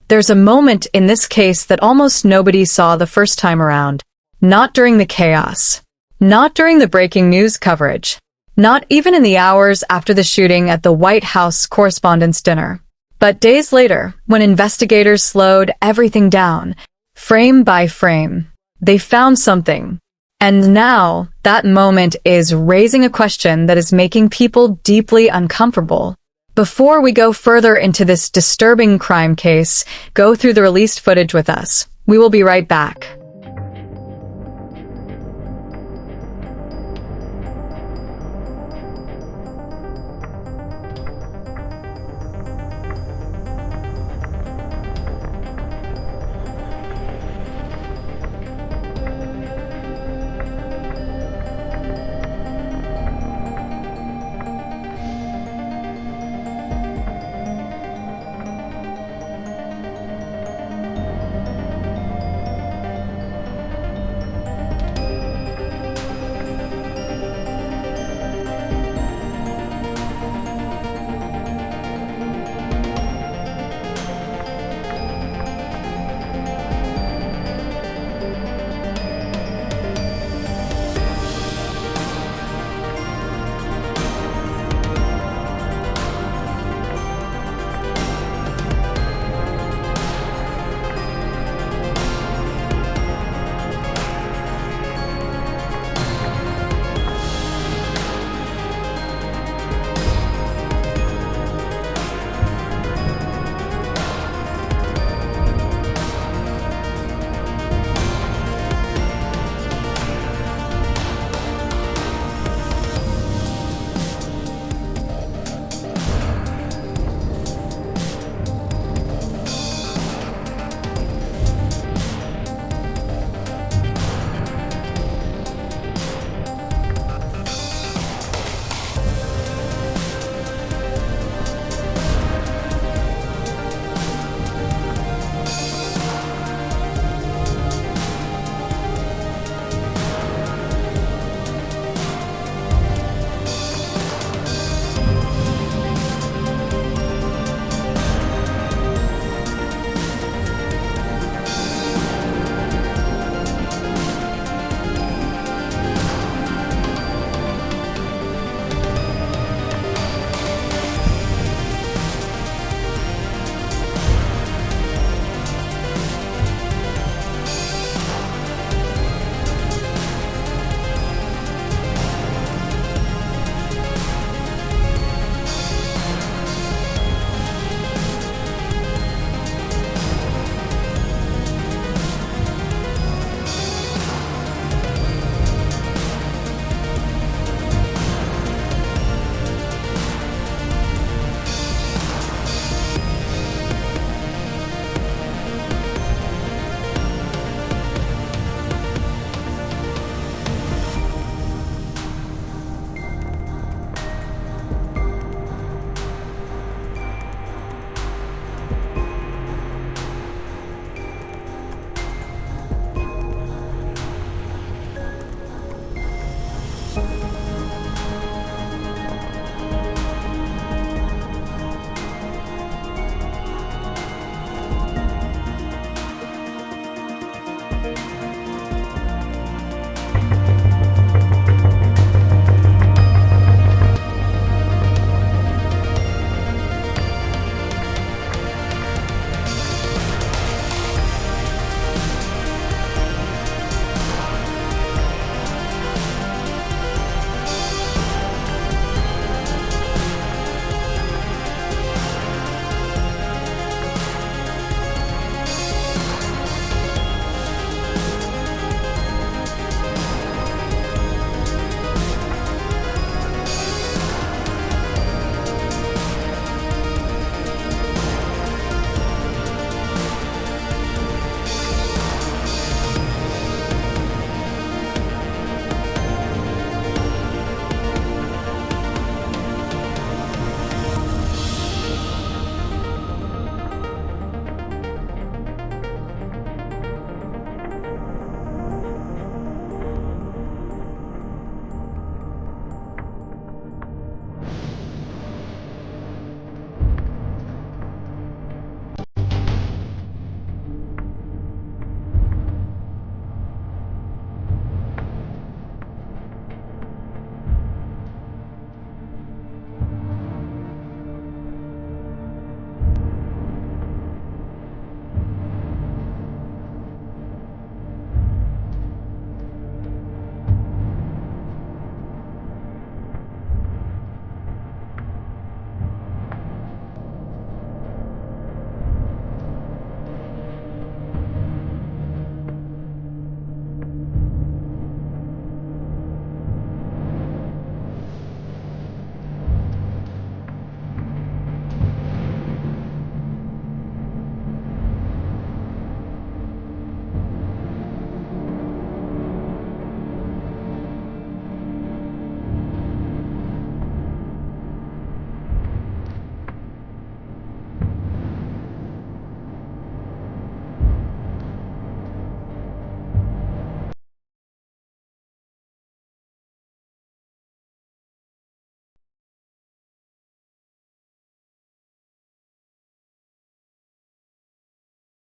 There's a moment in this case that almost nobody saw the first time around. Not during the chaos. Not during the breaking news coverage. Not even in the hours after the shooting at the White House Correspondents Dinner. But days later, when investigators slowed everything down, frame by frame, they found something. And now, that moment is raising a question that is making people deeply uncomfortable. Before we go further into this disturbing crime case, go through the released footage with us. We will be right back.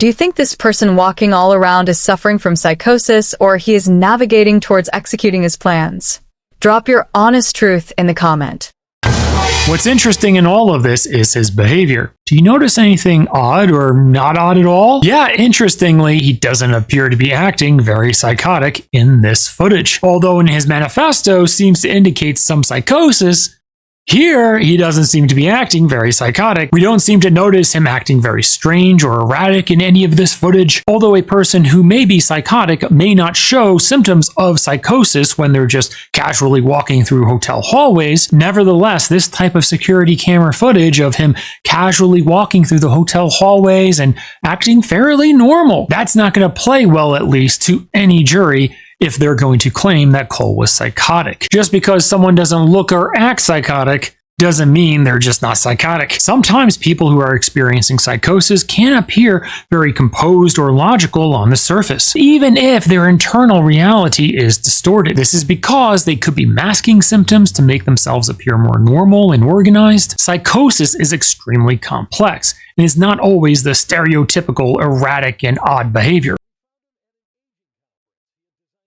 Do you think this person walking all around is suffering from psychosis, or he is navigating towards executing his plans? Drop your honest truth in the comment. What's interesting in all of this is his behavior. Do you notice anything odd or not odd at all? Yeah, interestingly, he doesn't appear to be acting very psychotic in this footage. Although in his manifesto seems to indicate some psychosis, here, he doesn't seem to be acting very psychotic. We don't seem to notice him acting very strange or erratic in any of this footage, although a person who may be psychotic may not show symptoms of psychosis when they're just casually walking through hotel hallways. Nevertheless, this type of security camera footage of him casually walking through the hotel hallways and acting fairly normal, that's not going to play well, at least, to any jury if they're going to claim that Cole was psychotic. Just because someone doesn't look or act psychotic doesn't mean they're just not psychotic. Sometimes people who are experiencing psychosis can appear very composed or logical on the surface, even if their internal reality is distorted. This is because they could be masking symptoms to make themselves appear more normal and organized. Psychosis is extremely complex and is not always the stereotypical erratic and odd behavior.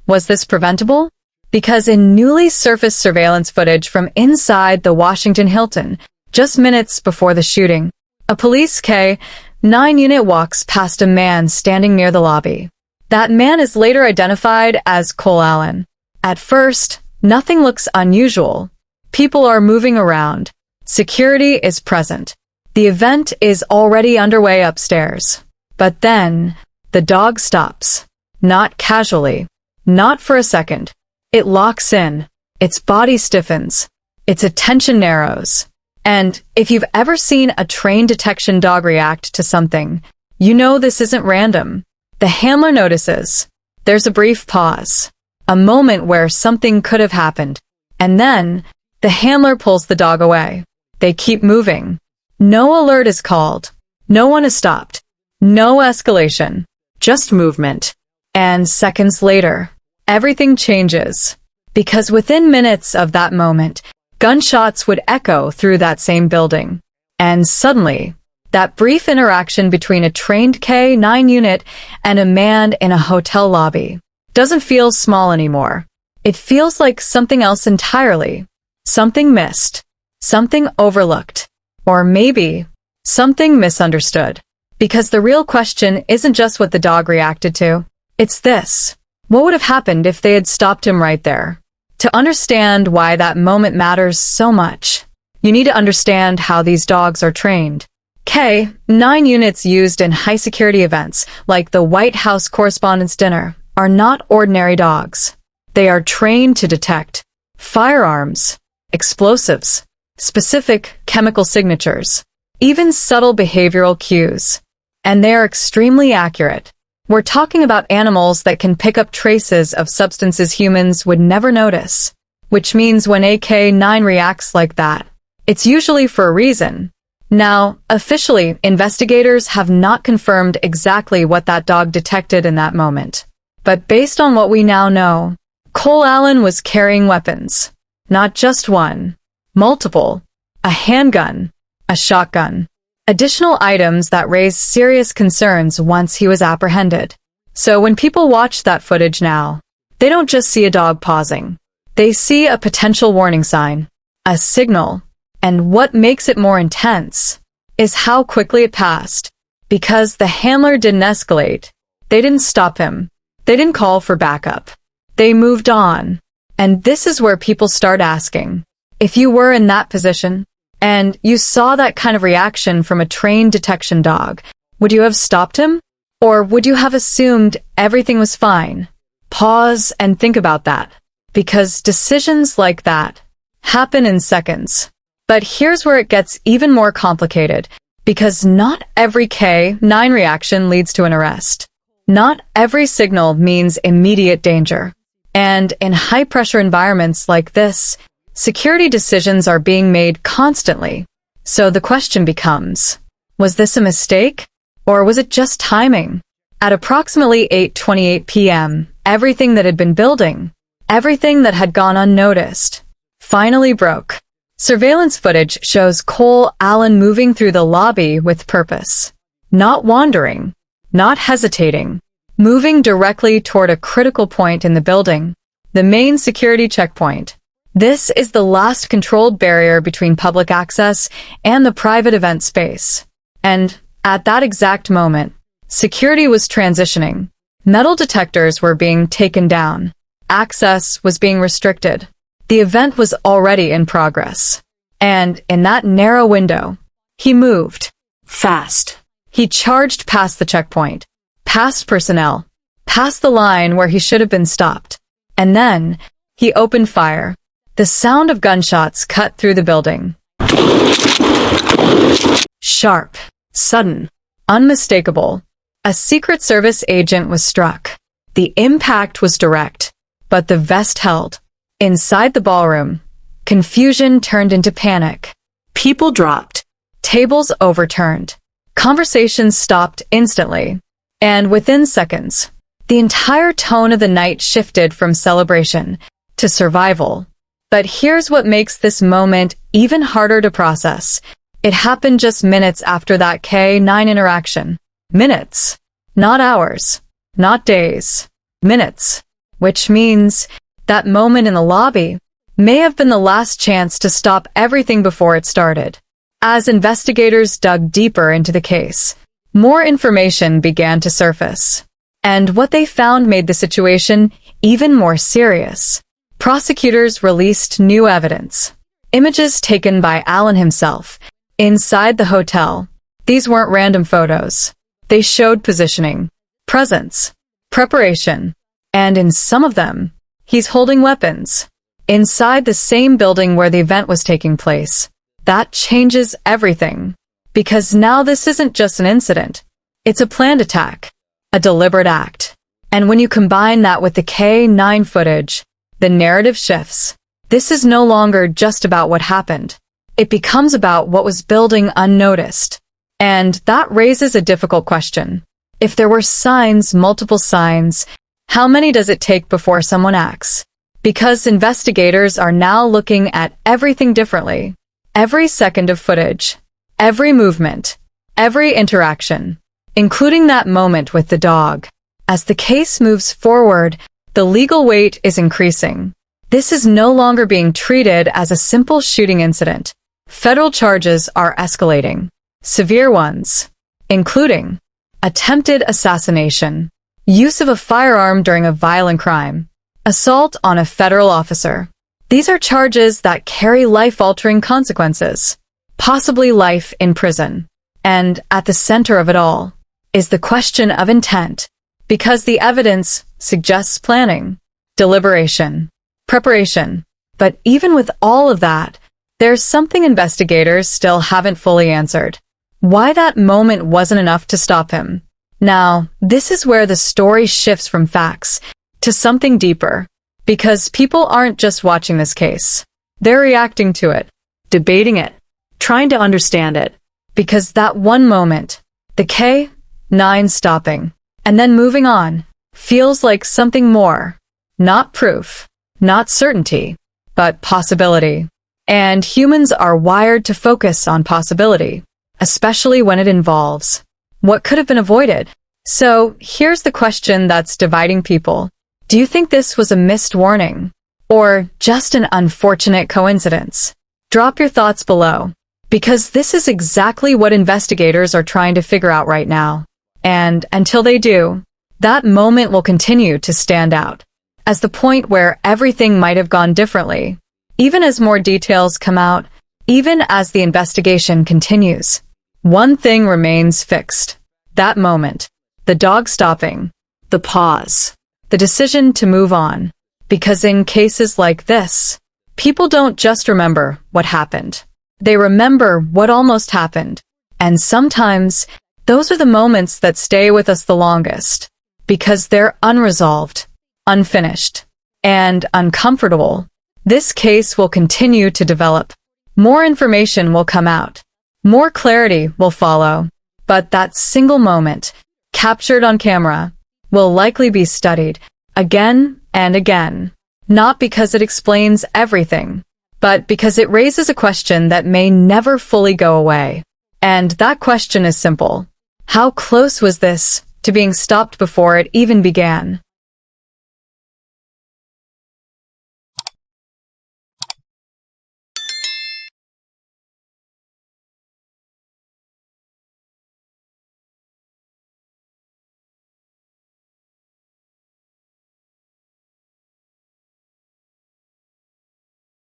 Was this preventable? Because in newly surfaced surveillance footage from inside the Washington Hilton, just minutes before the shooting, a police K-9 unit walks past a man standing near the lobby. That man is later identified as Cole Allen. At first, nothing looks unusual. People are moving around. Security is present. The event is already underway upstairs. But then, the dog stops. Not casually. Not for a second. It locks in. Its body stiffens. Its attention narrows. And if you've ever seen a trained detection dog react to something, you know this isn't random. The handler notices. There's a brief pause. A moment where something could have happened. And then, the handler pulls the dog away. They keep moving. No alert is called. No one is stopped. No escalation. Just movement. And seconds later, everything changes. Because within minutes of that moment, gunshots would echo through that same building. And suddenly, that brief interaction between a trained K-9 unit and a man in a hotel lobby doesn't feel small anymore. It feels like something else entirely. Something missed. Something overlooked. Or maybe something misunderstood. Because the real question isn't just what the dog reacted to. It's this. What would have happened if they had stopped him right there? To understand why that moment matters so much, you need to understand how these dogs are trained. K-9 units used in high-security events, like the White House Correspondents Dinner, are not ordinary dogs. They are trained to detect firearms, explosives, specific chemical signatures, even subtle behavioral cues. And they are extremely accurate. We're talking about animals that can pick up traces of substances humans would never notice, which means when a K-9 reacts like that, it's usually for a reason. Now, officially, investigators have not confirmed exactly what that dog detected in that moment. But based on what we now know, Cole Allen was carrying weapons. Not just one, multiple, a handgun, a shotgun. Additional items that raised serious concerns once he was apprehended. So when people watch that footage now, they don't just see a dog pausing. They see a potential warning sign, a signal. And what makes it more intense is how quickly it passed. Because the handler didn't escalate. They didn't stop him. They didn't call for backup. They moved on. And this is where people start asking, if you were in that position, and you saw that kind of reaction from a trained detection dog, would you have stopped him? Or would you have assumed everything was fine? Pause and think about that. Because decisions like that happen in seconds. But here's where it gets even more complicated. Because not every K-9 reaction leads to an arrest. Not every signal means immediate danger. And in high-pressure environments like this, security decisions are being made constantly. So the question becomes, was this a mistake? Or was it just timing? At approximately 8:28 p.m., everything that had been building, everything that had gone unnoticed, finally broke. Surveillance footage shows Cole Allen moving through the lobby with purpose. Not wandering. not hesitating, moving directly toward a critical point in the building, the main security checkpoint. This is the last controlled barrier between public access and the private event space. And at that exact moment, security was transitioning. Metal detectors were being taken down. Access was being restricted. The event was already in progress. And in that narrow window, he moved. Fast. He charged past the checkpoint, past personnel, past the line where he should have been stopped. And then, he opened fire. The sound of gunshots cut through the building. Sharp, sudden, unmistakable. A Secret Service agent was struck. The impact was direct, but the vest held. Inside the ballroom, confusion turned into panic. People dropped. Tables overturned. Conversations stopped instantly. And within seconds, the entire tone of the night shifted from celebration to survival. But here's what makes this moment even harder to process. It happened just minutes after that K-9 interaction. Minutes. Not hours. Not days. Minutes. Which means that moment in the lobby may have been the last chance to stop everything before it started. As investigators dug deeper into the case, more information began to surface. And what they found made the situation even more serious. Prosecutors released new evidence. Images taken by Allen himself, inside the hotel. These weren't random photos. They showed positioning, presence, preparation, and in some of them, he's holding weapons. Inside the same building where the event was taking place. That changes everything. Because now this isn't just an incident. It's a planned attack. A deliberate act. And when you combine that with the K-9 footage, the narrative shifts. This is no longer just about what happened. It becomes about what was building unnoticed. And that raises a difficult question. If there were signs, multiple signs, how many does it take before someone acts? Because investigators are now looking at everything differently. Every second of footage, every movement, every interaction, including that moment with the dog. As the case moves forward, the legal weight is increasing. This is no longer being treated as a simple shooting incident. Federal charges are escalating. Severe ones, including attempted assassination, use of a firearm during a violent crime, assault on a federal officer. These are charges that carry life-altering consequences, possibly life in prison. And at the center of it all is the question of intent, because the evidence suggests planning, deliberation, preparation. But even with all of that, there's something investigators still haven't fully answered. Why that moment wasn't enough to stop him. Now, this is where the story shifts from facts to something deeper. Because people aren't just watching this case. They're reacting to it, debating it, trying to understand it. Because that one moment, the K-9 stopping, and then moving on, feels like something more. Not proof, not certainty, but possibility. And humans are wired to focus on possibility, especially when it involves what could have been avoided. So here's the question that's dividing people. Do you think this was a missed warning? Or just an unfortunate coincidence? Drop your thoughts below. Because this is exactly what investigators are trying to figure out right now. And until they do, that moment will continue to stand out as the point where everything might have gone differently. Even as more details come out, even as the investigation continues, one thing remains fixed. That moment. The dog stopping. The pause. The decision to move on. Because in cases like this, people don't just remember what happened. They remember what almost happened. And sometimes, those are the moments that stay with us the longest. Because they're unresolved, unfinished, and uncomfortable. This case will continue to develop. More information will come out. More clarity will follow. But that single moment, captured on camera, will likely be studied again and again. Not because it explains everything, but because it raises a question that may never fully go away. And that question is simple. How close was this to being stopped before it even began.